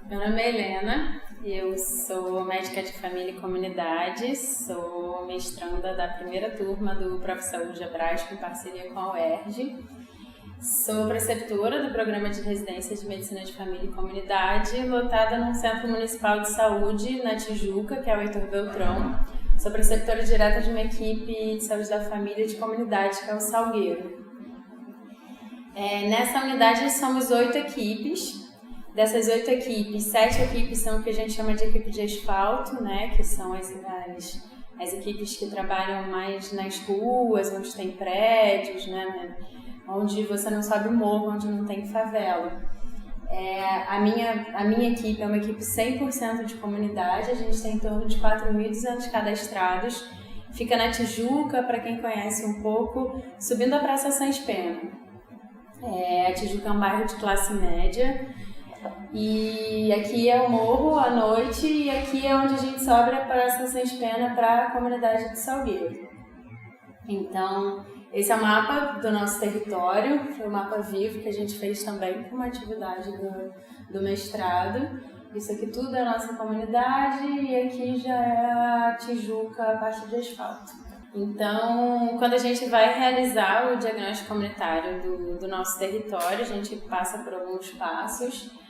Meu nome é Helena, eu sou médica de família e comunidade, sou mestranda da primeira turma do Prof.Saúde Abrasco em parceria com a UERJ. Sou preceptora do programa de residência de medicina de família e comunidade, lotada num centro municipal de saúde na Tijuca, que é o Heitor Beltrão. Sou preceptora direta de uma equipe de saúde da família e de comunidade, que é o Salgueiro. Nessa unidade somos 8 equipes. Dessas 8 equipes, 7 equipes são o que a gente chama de equipe de asfalto, né? Que são as equipes que trabalham mais nas ruas, onde tem prédios, né? Onde você não sobe o morro, onde não tem favela. A minha equipe é uma equipe 100% de comunidade, a gente tem em torno de 4.200 cadastrados. Fica na Tijuca, para quem conhece um pouco, subindo a Praça Sans Pena. A Tijuca é um bairro de classe média. E aqui é o morro à noite e aqui é onde a gente sobe a Praça Sans Pena para a comunidade de Salgueiro. Então, esse é o mapa do nosso território, foi um mapa vivo que a gente fez também com uma atividade do mestrado. Isso aqui tudo é a nossa comunidade e aqui já é a Tijuca, a parte de asfalto. Então, quando a gente vai realizar o diagnóstico comunitário do nosso território, a gente passa por alguns passos.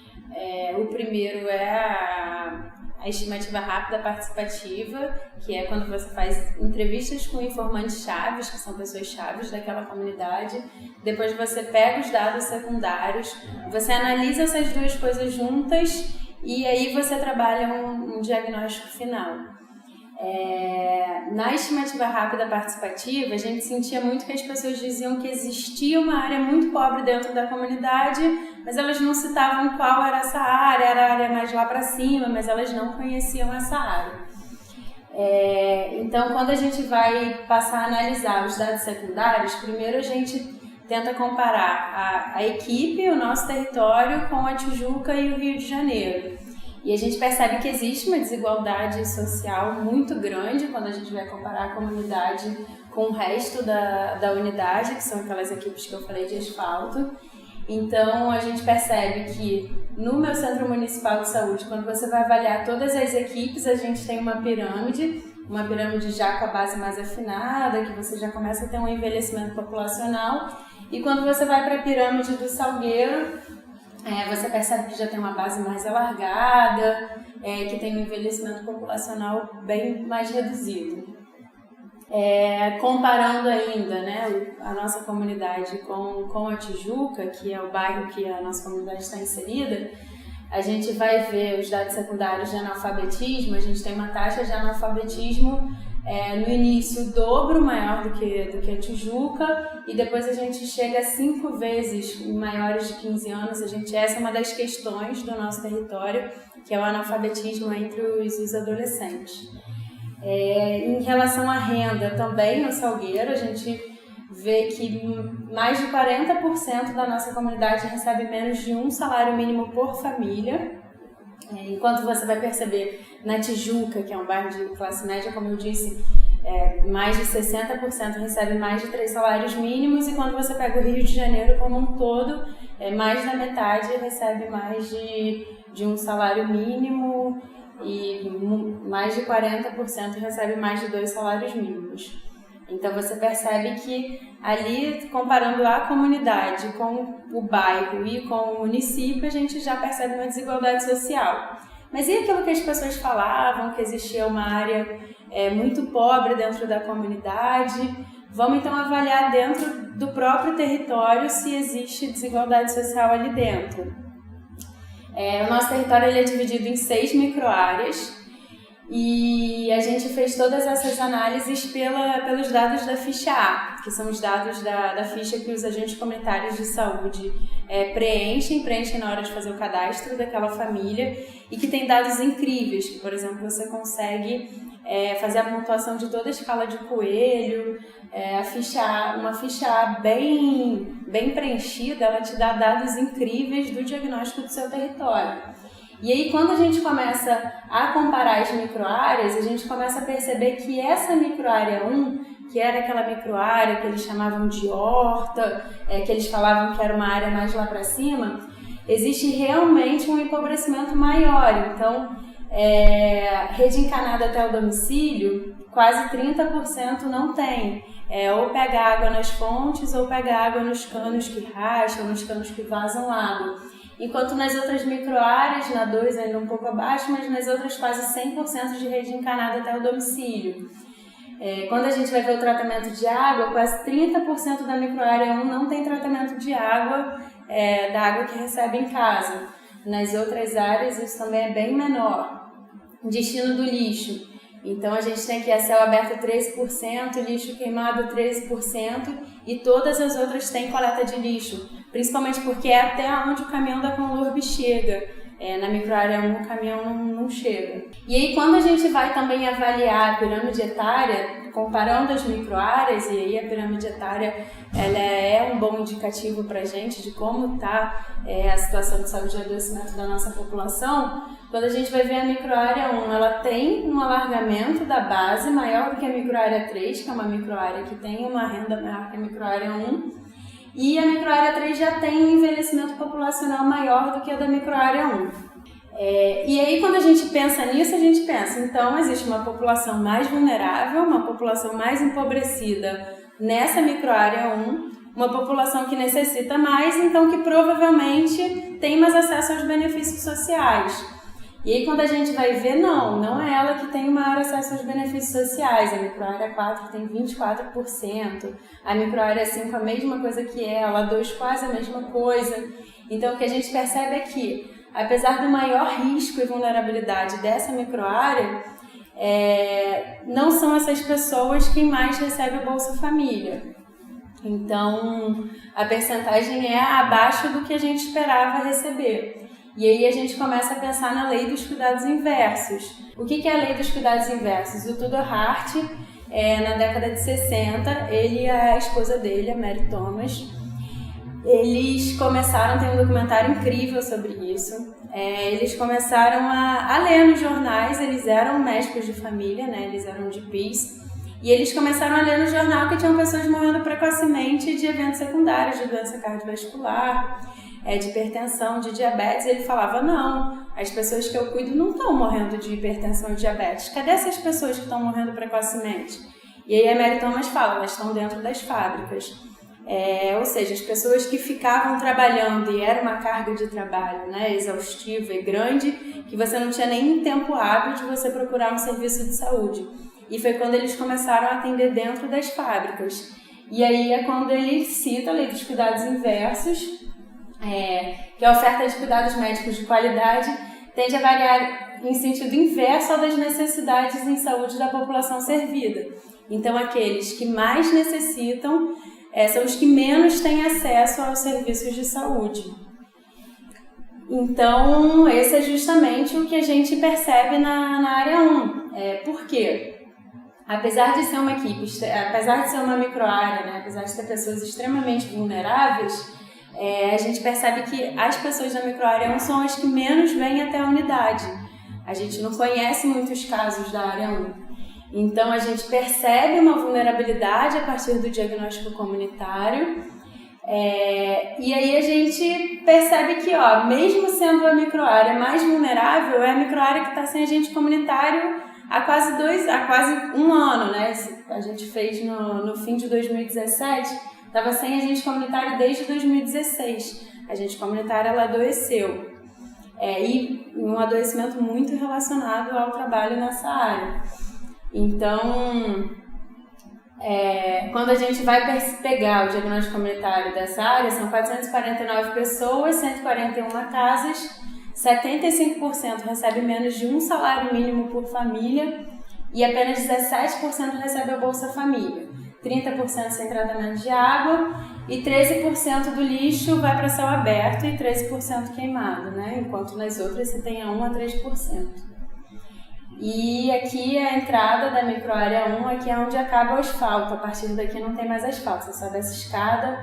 O primeiro é a estimativa rápida participativa, que é quando você faz entrevistas com informantes chaves, que são pessoas chaves daquela comunidade. Depois você pega os dados secundários, você analisa essas duas coisas juntas e aí você trabalha um diagnóstico final. Na estimativa rápida participativa, a gente sentia muito que as pessoas diziam que existia uma área muito pobre dentro da comunidade, mas elas não citavam qual era essa área, era a área mais lá para cima, mas elas não conheciam essa área. Então, quando a gente vai passar a analisar os dados secundários, primeiro a gente tenta comparar a equipe, o nosso território, com a Tijuca e o Rio de Janeiro. E a gente percebe que existe uma desigualdade social muito grande quando a gente vai comparar a comunidade com o resto da unidade, que são aquelas equipes que eu falei de asfalto. Então, a gente percebe que no meu Centro Municipal de Saúde, quando você vai avaliar todas as equipes, a gente tem uma pirâmide já com a base mais afinada, que você já começa a ter um envelhecimento populacional. E quando você vai para a pirâmide do Salgueiro, você percebe que já tem uma base mais alargada, que tem um envelhecimento populacional bem mais reduzido. Comparando ainda, né, a nossa comunidade com a Tijuca, que é o bairro que a nossa comunidade está inserida, a gente vai ver os dados secundários de analfabetismo. A gente tem uma taxa de analfabetismo no início o dobro maior do que a Tijuca, e depois a gente chega a 5 vezes em maiores de 15 anos. Essa é uma das questões do nosso território, que é o analfabetismo entre os adolescentes. Em relação à renda, também no Salgueiro, a gente vê que mais de 40% da nossa comunidade recebe menos de um salário mínimo por família. Enquanto você vai perceber na Tijuca, que é um bairro de classe média, como eu disse, mais de 60% recebe mais de 3 salários mínimos, e quando você pega o Rio de Janeiro como um todo, mais da metade recebe mais de um salário mínimo e mais de 40% recebe mais de 2 salários mínimos. Então você percebe que ali, comparando a comunidade com o bairro e com o município, a gente já percebe uma desigualdade social. Mas e aquilo que as pessoas falavam, que existia uma área muito pobre dentro da comunidade? Vamos então avaliar dentro do próprio território se existe desigualdade social ali dentro. O nosso território ele é dividido em 6 microáreas. E a gente fez todas essas análises pelos dados da ficha A, que são os dados da ficha que os agentes comunitários de saúde preenchem na hora de fazer o cadastro daquela família, e que tem dados incríveis, que, por exemplo, você consegue fazer a pontuação de toda a escala de coelho. Uma ficha A bem preenchida, ela te dá dados incríveis do diagnóstico do seu território. E aí, quando a gente começa a comparar as microáreas, a gente começa a perceber que essa microárea 1, que era aquela microárea que eles chamavam de horta, que eles falavam que era uma área mais lá para cima, existe realmente um empobrecimento maior. Então, rede encanada até o domicílio, quase 30% não tem. Ou pega água nas fontes ou pega água nos canos que racham, nos canos que vazam água. Enquanto nas outras microáreas, na 2 ainda um pouco abaixo, mas nas outras quase 100% de rede encanada até o domicílio. Quando a gente vai ver o tratamento de água, quase 30% da microárea 1 não tem tratamento de água, da água que recebe em casa. Nas outras áreas isso também é bem menor. Destino do lixo. Então a gente tem aqui a céu aberto 13%, lixo queimado 13% e todas as outras têm coleta de lixo, principalmente porque é até onde o caminhão da Conlurb chega. Na microárea 1 o caminhão não chega. E aí quando a gente vai também avaliar a pirâmide etária, comparando as microáreas, e aí a pirâmide etária ela é um bom indicativo para a gente de como está a situação de saúde e adoecimento da nossa população, quando a gente vai ver a microárea 1, ela tem um alargamento da base maior do que a microárea 3, que é uma microárea que tem uma renda maior que a microárea 1, e a microárea 3 já tem um envelhecimento populacional maior do que a da microárea 1. E aí quando a gente pensa nisso, a gente pensa, então existe uma população mais vulnerável, uma população mais empobrecida nessa microárea 1, uma população que necessita mais, então que provavelmente tem mais acesso aos benefícios sociais. E aí quando a gente vai ver, não é ela que tem o maior acesso aos benefícios sociais. A microárea 4 tem 24%, a microárea 5 a mesma coisa que ela, a 2 quase a mesma coisa. Então o que a gente percebe é que, apesar do maior risco e vulnerabilidade dessa microárea, não são essas pessoas quem mais recebe o Bolsa Família. Então a percentagem é abaixo do que a gente esperava receber. E aí a gente começa a pensar na lei dos cuidados inversos. O que é a lei dos cuidados inversos? O Tudor Hart, na década de 60, ele e a esposa dele, a Mary Thomas, eles começaram, tem um documentário incrível sobre isso, eles começaram a ler nos jornais, eles eram médicos de família, né? Eles eram GPs, e eles começaram a ler no jornal que tinham pessoas morrendo precocemente de eventos secundários, de doença cardiovascular, de hipertensão, de diabetes. Ele falava, não, as pessoas que eu cuido não estão morrendo de hipertensão e diabetes, cadê essas pessoas que estão morrendo precocemente? E aí a Mary Thomas fala, elas estão dentro das fábricas. Ou seja, as pessoas que ficavam trabalhando e era uma carga de trabalho, né, exaustiva e grande, que você não tinha nem tempo hábil de você procurar um serviço de saúde. E foi quando eles começaram a atender dentro das fábricas. E aí é quando ele cita a lei dos cuidados inversos, que a oferta de cuidados médicos de qualidade tende a variar em sentido inverso ao das necessidades em saúde da população servida. Então, aqueles que mais necessitam são os que menos têm acesso aos serviços de saúde. Então, esse é justamente o que a gente percebe na área 1. Por quê? Apesar de ser uma equipe, apesar de ser uma microárea, né, apesar de ter pessoas extremamente vulneráveis, a gente percebe que as pessoas da microárea 1 são as que menos vêm até a unidade. A gente não conhece muitos casos da área 1. Então, a gente percebe uma vulnerabilidade a partir do diagnóstico comunitário, e aí a gente percebe que, mesmo sendo a microárea mais vulnerável, é a microárea que está sem agente comunitário há quase um ano, né? A gente fez no fim de 2017, estava sem agente comunitário desde 2016. A agente comunitária ela adoeceu, e um adoecimento muito relacionado ao trabalho nessa área. Então, quando a gente vai pegar o diagnóstico comunitário dessa área, são 449 pessoas, 141 casas, 75% recebe menos de um salário mínimo por família e apenas 17% recebe a Bolsa Família. 30% sem tratamento de água e 13% do lixo vai para céu aberto e 13% queimado, né? Enquanto nas outras você tem 1 a 3%. E aqui a entrada da microárea 1, aqui é onde acaba o asfalto. A partir daqui não tem mais asfalto, você sobe essa escada,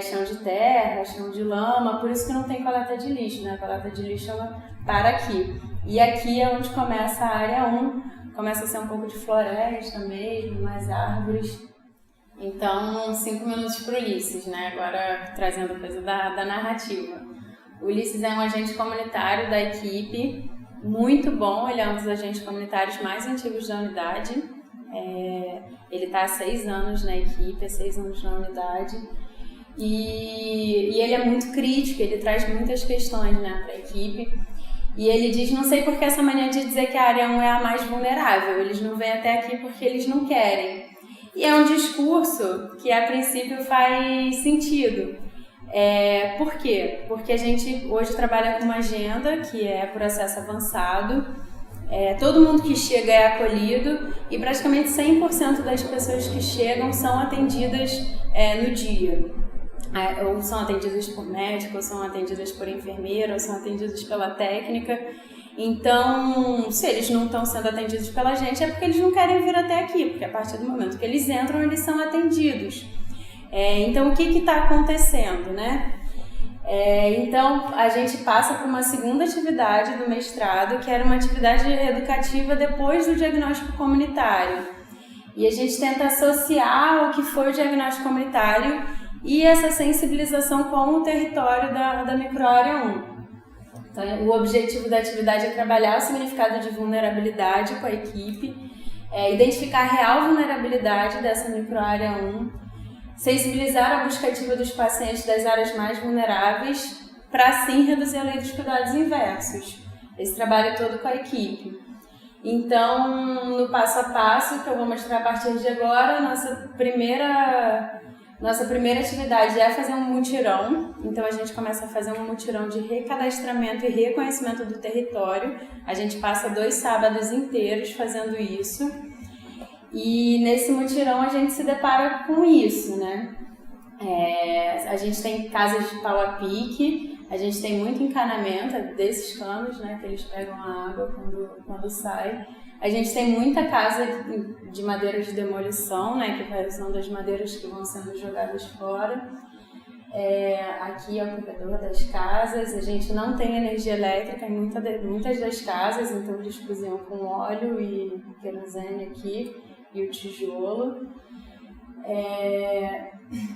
chão de terra, chão de lama, por isso que não tem coleta de lixo, né? A coleta de lixo ela para aqui. E aqui é onde começa a área 1, começa a ser um pouco de floresta mesmo, mais árvores. Então, 5 minutos para o Ulisses, né? Agora trazendo a coisa da narrativa. O Ulisses é um agente comunitário da equipe, muito bom, ele é um dos agentes comunitários mais antigos da unidade. Ele está há 6 anos na equipe, há 6 anos na unidade. E ele é muito crítico, ele traz muitas questões, né, para a equipe. E ele diz, não sei por que essa mania de dizer que a área 1 é a mais vulnerável, eles não vêm até aqui porque eles não querem. E é um discurso que a princípio faz sentido. Por quê? Porque a gente hoje trabalha com uma agenda que é por acesso avançado, todo mundo que chega é acolhido e praticamente 100% das pessoas que chegam são atendidas no dia. Ou são atendidas por médico, ou são atendidas por enfermeira, ou são atendidas pela técnica. Então, se eles não estão sendo atendidos pela gente, é porque eles não querem vir até aqui, porque a partir do momento que eles entram, eles são atendidos. Então, o que está acontecendo, né? Então, a gente passa por uma segunda atividade do mestrado, que era uma atividade educativa depois do diagnóstico comunitário. E a gente tenta associar o que foi o diagnóstico comunitário e essa sensibilização com o território da microárea 1. Então, o objetivo da atividade é trabalhar o significado de vulnerabilidade com a equipe, identificar a real vulnerabilidade dessa microárea 1, sensibilizar a busca ativa dos pacientes das áreas mais vulneráveis para, assim, reduzir a lei dos cuidados inversos. Esse trabalho todo com a equipe. Então, no passo a passo, que eu vou mostrar a partir de agora, nossa primeira atividade é fazer um mutirão. Então, a gente começa a fazer um mutirão de recadastramento e reconhecimento do território. A gente passa 2 sábados inteiros fazendo isso. E nesse mutirão a gente se depara com isso, né? A gente tem casas de pau a pique, a gente tem muito encanamento desses canos, né? Que eles pegam a água quando sai. A gente tem muita casa de madeira de demolição, né, que são das madeiras que vão sendo jogadas fora. Aqui é o corredor das casas. A gente não tem energia elétrica em muitas das casas, então eles cozinham com óleo e querosene aqui e o tijolo.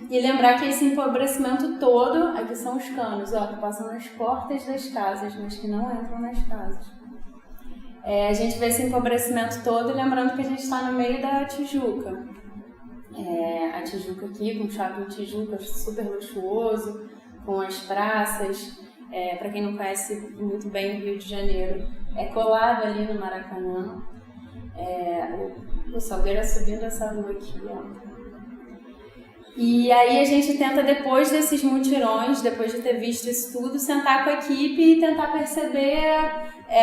E lembrar que esse empobrecimento todo, aqui são os canos, que passam nas portas das casas, mas que não entram nas casas. A gente vê esse empobrecimento todo, lembrando que a gente está no meio da Tijuca. A Tijuca aqui, com o Shopping Tijuca, super luxuoso, com as praças. Para quem não conhece muito bem o Rio de Janeiro, é colado ali no Maracanã. O Salgueiro subindo essa rua aqui, ó. E aí a gente tenta, depois desses mutirões, depois de ter visto isso tudo, sentar com a equipe e tentar perceber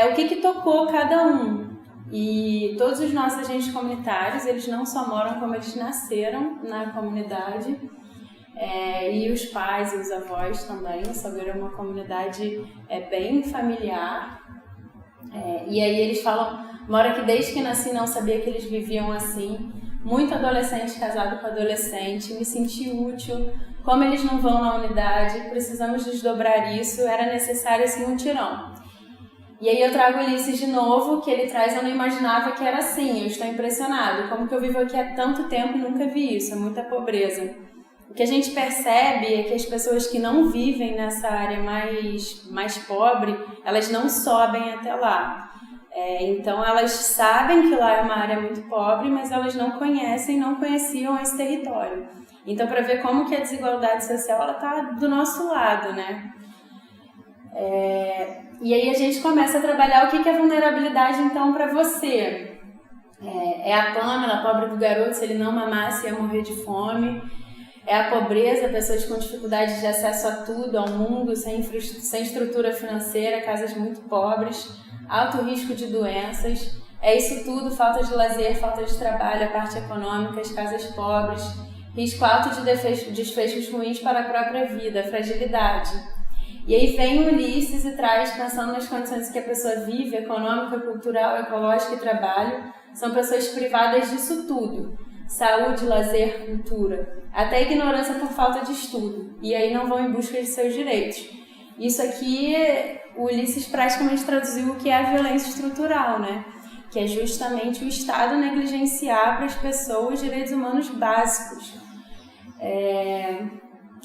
o que tocou cada um. E todos os nossos agentes comunitários, eles não só moram como eles nasceram na comunidade, e os pais e os avós também. O Salgueiro é uma comunidade bem familiar. E aí eles falam, mora que desde que nasci não sabia que eles viviam assim. Muito adolescente casado com adolescente, me senti útil. Como eles não vão na unidade, precisamos desdobrar isso, era necessário esse mutirão. E aí eu trago o Ulisses de novo, que ele traz, eu não imaginava que era assim, eu estou impressionado. Como que eu vivo aqui há tanto tempo e nunca vi isso, é muita pobreza. O que a gente percebe é que as pessoas que não vivem nessa área mais pobre, elas não sobem até lá. Então elas sabem que lá é uma área muito pobre, mas elas não conheciam esse território. Então, para ver como que a desigualdade social ela está do nosso lado, né? E aí a gente começa a trabalhar o que é vulnerabilidade então para você. A Pamela, a pobre do garoto, se ele não mamasse ia morrer de fome. É a pobreza, pessoas com dificuldade de acesso a tudo, ao mundo, sem estrutura financeira, casas muito pobres, alto risco de doenças. É isso tudo, falta de lazer, falta de trabalho, a parte econômica, as casas pobres, risco alto de desfechos ruins para a própria vida, fragilidade. E aí vem o Ulisses e traz, pensando nas condições que a pessoa vive, econômica, cultural, ecológica e trabalho, são pessoas privadas disso tudo. Saúde, lazer, cultura, até ignorância por falta de estudo, e aí não vão em busca de seus direitos. Isso aqui, o Ulisses praticamente traduziu o que é a violência estrutural, né? Que é justamente o Estado negligenciar para as pessoas direitos humanos básicos.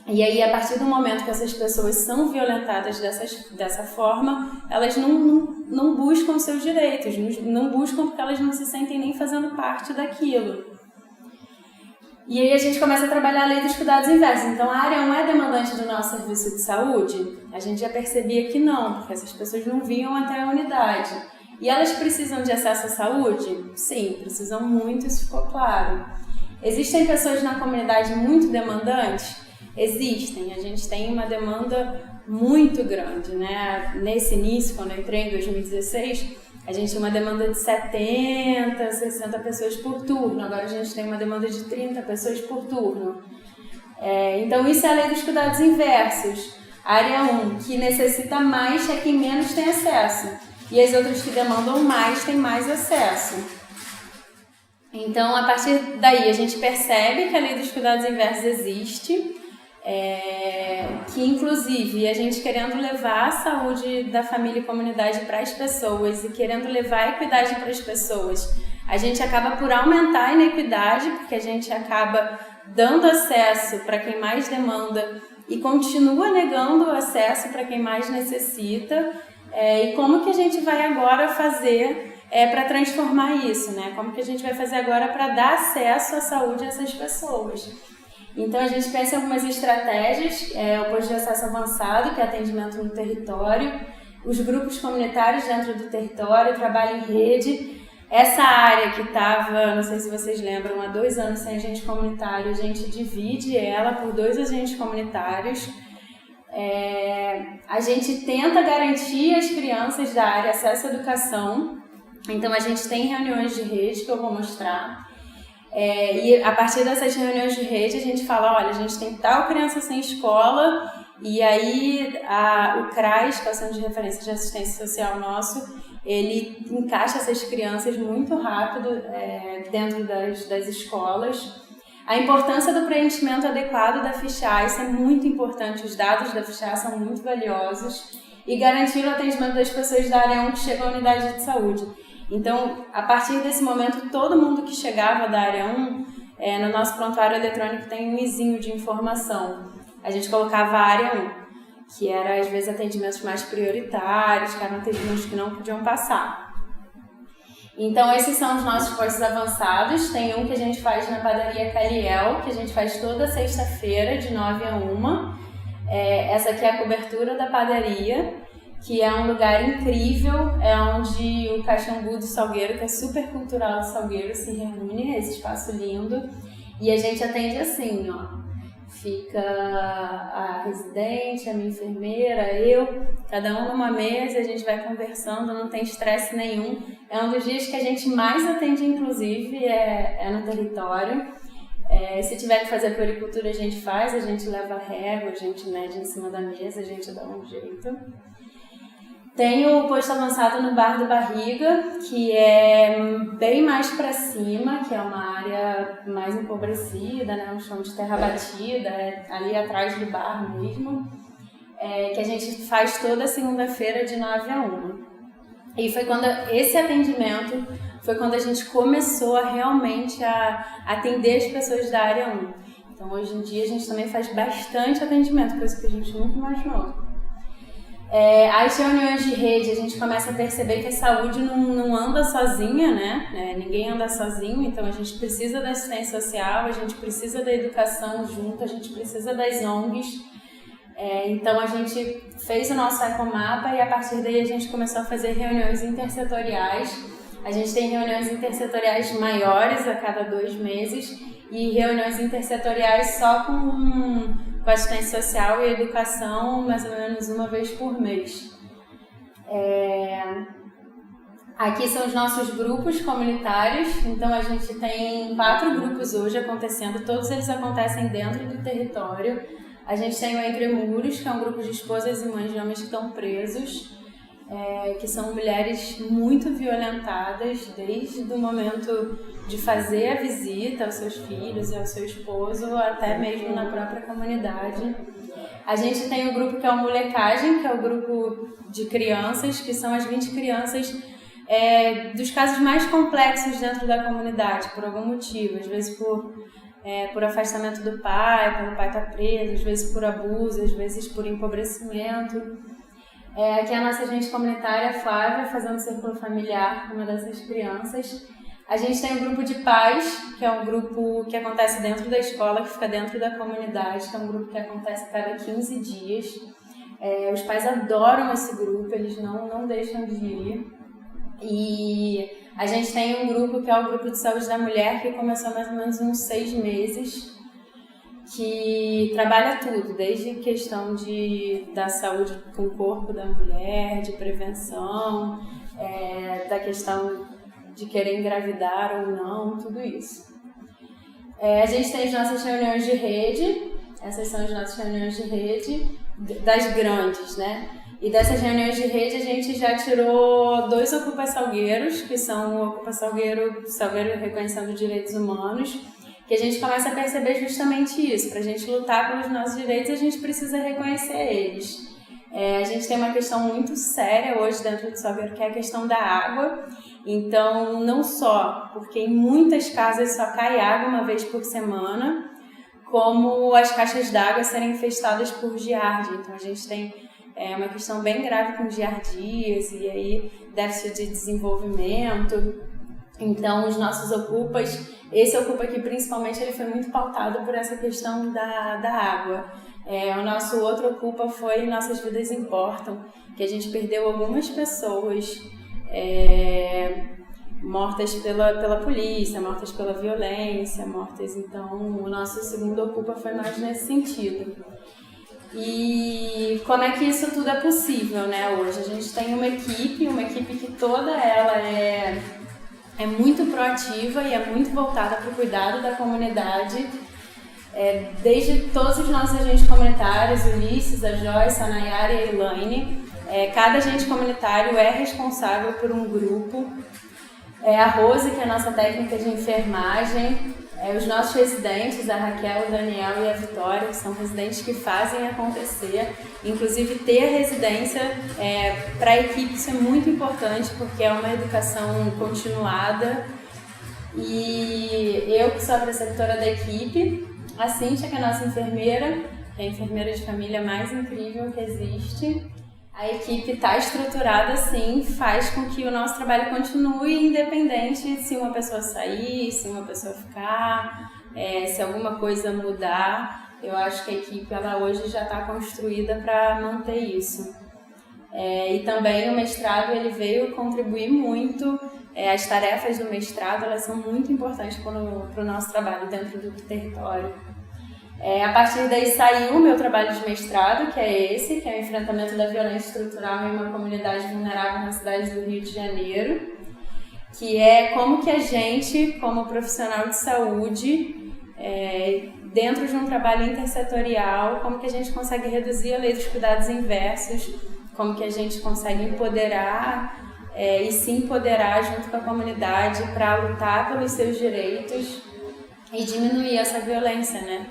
E aí, a partir do momento que essas pessoas são violentadas dessa forma, elas não buscam seus direitos, não buscam porque elas não se sentem nem fazendo parte daquilo. E aí a gente começa a trabalhar a lei dos cuidados inversos. Então, a área 1 é demandante do nosso serviço de saúde? A gente já percebia que não, porque essas pessoas não vinham até a unidade. E elas precisam de acesso à saúde? Sim, precisam muito, isso ficou claro. Existem pessoas na comunidade muito demandantes? Existem. A gente tem uma demanda muito grande, né? Nesse início, quando eu entrei em 2016, a gente tinha uma demanda de 70, 60 pessoas por turno. Agora a gente tem uma demanda de 30 pessoas por turno. Então isso é a lei dos cuidados inversos. Área 1, que necessita mais, é quem menos tem acesso. E as outras que demandam mais, têm mais acesso. Então, a partir daí, a gente percebe que a lei dos cuidados inversos existe, que inclusive a gente querendo levar a saúde da família e comunidade para as pessoas e querendo levar a equidade para as pessoas, a gente acaba por aumentar a inequidade, porque a gente acaba dando acesso para quem mais demanda e continua negando o acesso para quem mais necessita. E como que a gente vai agora fazer para transformar isso, né? Como que a gente vai fazer agora para dar acesso à saúde a essas pessoas? Então, a gente pensa em algumas estratégias, o posto de acesso avançado, que é atendimento no território, os grupos comunitários dentro do território, trabalho em rede. Essa área que estava, não sei se vocês lembram, há 2 anos sem agente comunitário, a gente divide ela por 2 agentes comunitários. A gente tenta garantir às crianças da área acesso à educação. Então, a gente tem reuniões de rede que eu vou mostrar. E a partir dessas reuniões de rede a gente fala, olha, a gente tem tal criança sem escola e aí o CRAS, que é o Centro de Referência de Assistência Social nosso, ele encaixa essas crianças muito rápido dentro das escolas. A importância do preenchimento adequado da ficha A, isso é muito importante, os dados da ficha A são muito valiosos, e garantir o atendimento das pessoas da área 1 que chegam à unidade de saúde. Então, a partir desse momento, todo mundo que chegava da área 1, no nosso prontuário eletrônico tem um izinho de informação. A gente colocava a área 1, que era, às vezes, atendimentos mais prioritários, que eram atendimentos que não podiam passar. Então, esses são os nossos postos avançados. Tem um que a gente faz na padaria Caliel, que a gente faz toda sexta-feira, de 9 a 1. Essa aqui é a cobertura da padaria, que é um lugar incrível, é onde o Caxambu do Salgueiro, que é super cultural do Salgueiro, se reúne, esse espaço lindo. E a gente atende assim, ó. Fica a residente, a minha enfermeira, eu, cada um numa mesa, a gente vai conversando, não tem estresse nenhum. É um dos dias que a gente mais atende, inclusive, é no território. Se tiver que fazer puericultura, a gente faz, a gente leva a régua, a gente mede em cima da mesa, a gente dá um jeito. Tem o posto avançado no Bar do Barriga, que é bem mais para cima, que é uma área mais empobrecida, né? Um chão de terra batida, ali atrás do bar mesmo, que a gente faz toda segunda-feira de 9 a 1. E foi quando esse atendimento foi quando a gente começou a realmente a atender as pessoas da área 1. Então, hoje em dia, a gente também faz bastante atendimento, coisa que a gente nunca imaginou. As reuniões de rede, a gente começa a perceber que a saúde não anda sozinha, né? Ninguém anda sozinho, então a gente precisa da assistência social, a gente precisa da educação junto, a gente precisa das ONGs. Então a gente fez o nosso ecomapa e a partir daí a gente começou a fazer reuniões intersetoriais. A gente tem reuniões intersetoriais maiores a cada 2 meses e reuniões intersetoriais só com assistência social e educação mais ou menos 1 vez por mês. Aqui são os nossos grupos comunitários, então a gente tem 4 grupos hoje acontecendo, todos eles acontecem dentro do território. A gente tem o Entre Muros, que é um grupo de esposas e mães de homens que estão presos, que são mulheres muito violentadas desde o momento de fazer a visita aos seus filhos e ao seu esposo, até mesmo na própria comunidade. A gente tem o grupo que é o Molecagem, que é o grupo de crianças, que são as 20 crianças dos casos mais complexos dentro da comunidade, por algum motivo, às vezes por por afastamento do pai, quando o pai está preso, às vezes por abuso, às vezes por empobrecimento. Aqui a nossa agente comunitária, Flávia, fazendo círculo familiar com uma dessas crianças. A gente tem um grupo de pais, que é um grupo que acontece dentro da escola, que fica dentro da comunidade, que é um grupo que acontece a cada 15 dias. Os pais adoram esse grupo, eles não deixam de ir. E a gente tem um grupo que é o Grupo de Saúde da Mulher, que começou há mais ou menos uns 6 meses, que trabalha tudo, desde questão da saúde com o corpo da mulher, de prevenção, da questão de querer engravidar ou não, tudo isso. A gente tem as nossas reuniões de rede, essas são as nossas reuniões de rede, das grandes, né? E dessas reuniões de rede a gente já tirou 2 Ocupa Salgueiros, que são o Ocupa Salgueiro Reconhecendo Direitos Humanos, que a gente começa a perceber justamente isso. Para a gente lutar pelos nossos direitos, a gente precisa reconhecer eles. A gente tem uma questão muito séria hoje dentro do Salgueiro, que é a questão da água. Então, não só porque em muitas casas só cai água uma vez por semana, como as caixas d'água serem infestadas por giardia. Então, a gente tem uma questão bem grave com giardias e aí déficit de desenvolvimento. Então, os nossos ocupas, esse ocupa aqui principalmente, ele foi muito pautado por essa questão da água. O nosso outro ocupa foi Nossas Vidas Importam, que a gente perdeu algumas pessoas mortas pela polícia, mortas pela violência, mortas. Então, o nosso segundo ocupa foi mais nesse sentido. E como é que isso tudo é possível, né? Hoje a gente tem uma equipe que toda ela é muito proativa e é muito voltada para o cuidado da comunidade, desde todos os nossos agentes comunitários, Ulisses, a Joyce, a Nayara e a Elaine. Cada agente comunitário é responsável por um grupo. A Rose, que é a nossa técnica de enfermagem, os nossos residentes, a Raquel, o Daniel e a Vitória, que são residentes que fazem acontecer. Inclusive, ter a residência para a equipe, isso é muito importante, porque é uma educação continuada. E eu, que sou a preceptora da equipe, a Cíntia, que é a nossa enfermeira, que é a enfermeira de família mais incrível que existe. A equipe está estruturada assim, faz com que o nosso trabalho continue independente se uma pessoa sair, se uma pessoa ficar, se alguma coisa mudar. Eu acho que a equipe ela hoje já está construída para manter isso. E também o mestrado ele veio contribuir muito. As tarefas do mestrado elas são muito importantes para o nosso trabalho dentro do território. A partir daí saiu o meu trabalho de mestrado, que é esse, que é o enfrentamento da violência estrutural em uma comunidade vulnerável na cidade do Rio de Janeiro, que é como que a gente, como profissional de saúde, dentro de um trabalho intersetorial, como que a gente consegue reduzir a lei dos cuidados inversos, como que a gente consegue empoderar e se empoderar junto com a comunidade para lutar pelos seus direitos e diminuir essa violência, né?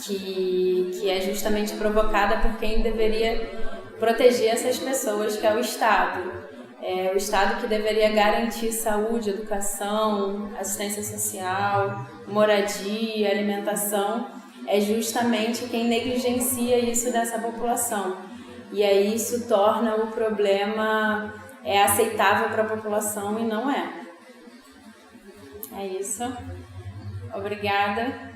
Que é justamente provocada por quem deveria proteger essas pessoas, que é o Estado. O Estado que deveria garantir saúde, educação, assistência social, moradia, alimentação, é justamente quem negligencia isso dessa população. E aí isso torna o problema aceitável para a população e não é. É isso. Obrigada.